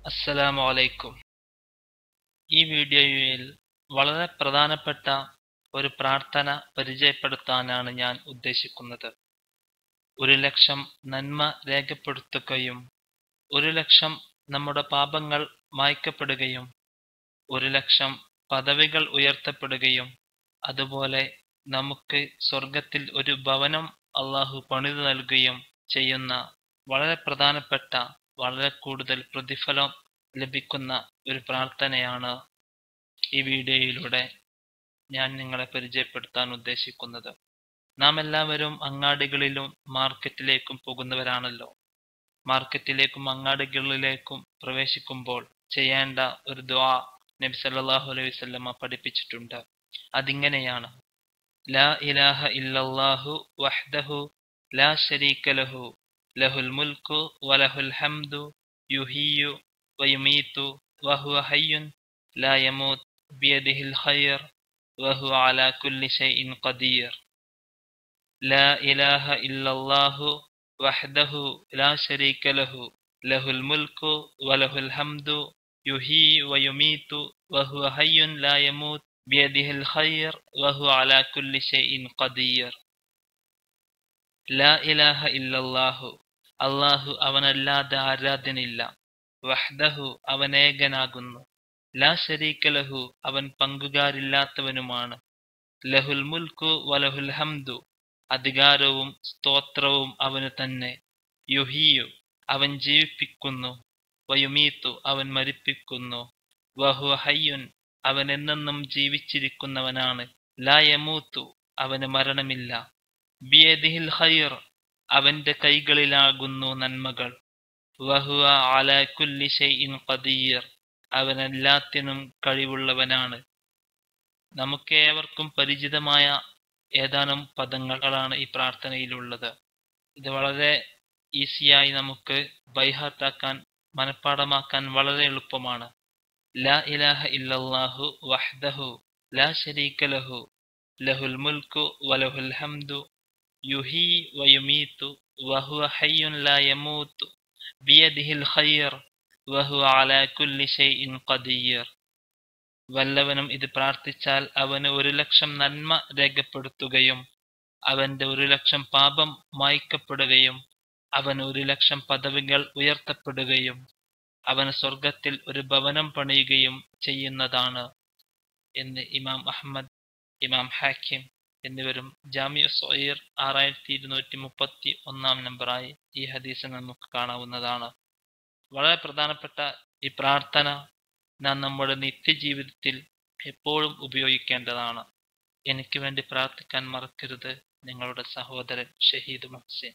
അസ്സലാമു അലൈക്കും. ഈ വീഡിയോയിൽ വളരെ പ്രധാനപ്പെട്ട ഒരു പ്രാർത്ഥന പരിചയപ്പെടുത്താനാണ് ഞാൻ ഉദ്ദേശിക്കുന്നത്. 1,00,000 നന്മ രേഖപ്പെടുത്തുകയും 1,00,000 നമ്മുടെ പാപങ്ങൾ മായ്ക്കപ്പെടുകയും 1,00,000 പദവികൾ ഉയർത്തപ്പെടുകയും അതുപോലെ നമുക്ക് സ്വർഗത്തിൽ ഒരു ഭവനം അള്ളാഹു പണിതു നൽകുകയും ചെയ്യുന്ന വളരെ പ്രധാനപ്പെട്ട, വളരെ കൂടുതൽ പ്രതിഫലം ലഭിക്കുന്ന ഒരു പ്രാർത്ഥനയാണ് ഈ വീഡിയോയിലൂടെ ഞാൻ നിങ്ങളെ പരിചയപ്പെടുത്താൻ ഉദ്ദേശിക്കുന്നത്. നാം എല്ലാവരും അങ്ങാടികളിലും മാർക്കറ്റിലേക്കും പോകുന്നവരാണല്ലോ. മാർക്കറ്റിലേക്കും അങ്ങാടികളിലേക്കും പ്രവേശിക്കുമ്പോൾ ചെയ്യേണ്ട ഒരു ദുആ നബി സല്ലല്ലാഹു അലൈഹി വസല്ലമ പഠിപ്പിച്ചിട്ടുണ്ട്. അതിങ്ങനെയാണ്: ലാ ഇലാഹ ഇല്ലല്ലാഹു വഹ്ദഹു ലാ ശരീക ലഹു ലഹുൽ മുൽക്കു വലഹുൽ ഹംദു യുഹീയു വയുമീതു വഹുവ ഹയ്യുൻ ലാ യമൂത് ബിയദിഹിൽ ഖൈർ വഹുവ അലാ കുല്ലി ഷൈഇൻ ഖദീർ. ലാ ഇലാഹ ഇല്ലല്ലാഹു വഹ്ദഹു ലാ ശരീക ലഹു ലഹുൽ മുൽക്കു വലഹുൽ ഹംദു യുഹീയു വയുമീതു വഹുവ ഹയ്യുൻ ലാ യമൂത് ബിയദിഹിൽ ഖൈർ വഹുവ അലാ കുല്ലി ഷൈഇൻ ഖദീർ. ലാ ഇലാഹ ഇല്ലല്ലാഹു, അല്ലാഹു അവനല്ലാതെ ആരാധ്യനില്ല. വഹ്ദഹു, അവനേകനാകുന്നു. ലാ ശരീക ലഹു, അവൻ പങ്കുകാരില്ലാത്തവനുമാണ്. ലഹുൽ മുൽക്കു വലഹുൽ ഹംദു, അധികാരവും സ്തോത്രവും അവന് തന്നെ. യുഹീയു, അവൻ ജീവിപ്പിക്കുന്നു. വയുമീതു, അവൻ മരിപ്പിക്കുന്നു. വഹുവ ഹയ്യുൻ, അവൻ എന്നെന്നും ജീവിച്ചിരിക്കുന്നവനാണ്. ലാ യമൂതു, അവന് മരണമില്ല. ബിയദിഹിൽ ഖൈർ, അവന്റെ കൈകളിലാകുന്നു നന്മകൾ. വഹുവ അലാ കുല്ലി ഷൈഇൻ ഖദീർ, അവൻ എല്ലാത്തിനും കഴിവുള്ളവനാണ്. നമുക്കേവർക്കും പരിചിതമായ ഏതാനും പദങ്ങളാണ് ഈ പ്രാർത്ഥനയിലുള്ളത്. ഇത് വളരെ ഈസിയായി നമുക്ക് ബൈഹാത്താക്കാൻ, മനഃപ്പാഠമാക്കാൻ വളരെ എളുപ്പമാണ്. ലാ ഇലാഹ ഇല്ലല്ലാഹു വഹ്ദഹു ലാ ശരീക ലഹു ലഹുൽ മുൽക്കു വലഹുൽ ഹംദു യുഹീ വയുമീതു വഹുവ ഹയ്യുൻ ലാ യമൂതു ബിയദിഹിൽ ഖൈർ വഹുവ അലാ കുല്ലി ഷൈഇൻ ഖദീർ. വല്ലവനും ഇത് പ്രാർത്ഥിച്ചാൽ അവന് 1,00,000 നന്മ രേഖപ്പെടുത്തുകയും അവന്റെ 1,00,000 പാപം മായ്ക്കപ്പെടുകയും അവന് 1,00,000 പദവികൾ ഉയർത്തപ്പെടുകയും അവന് സ്വർഗത്തിൽ ഒരു ഭവനം പണിയുകയും ചെയ്യുന്നതാണ് എന്ന് ഇമാം അഹ്മദ്, ഇമാം ഹാക്കിം എന്നിവരും ജാമിഉ സ്വഗീർ 6231 നമ്പറായി ഈ ഹദീസിൽ നമുക്ക് കാണാവുന്നതാണ്. വളരെ പ്രധാനപ്പെട്ട ഈ പ്രാർത്ഥന നാം നമ്മുടെ നിത്യജീവിതത്തിൽ എപ്പോഴും ഉപയോഗിക്കേണ്ടതാണ്. എനിക്ക് വേണ്ടി പ്രാർത്ഥിക്കാൻ മറക്കരുത്. നിങ്ങളുടെ സഹോദരൻ ഷഹീദ് മുഹ്സിൻ.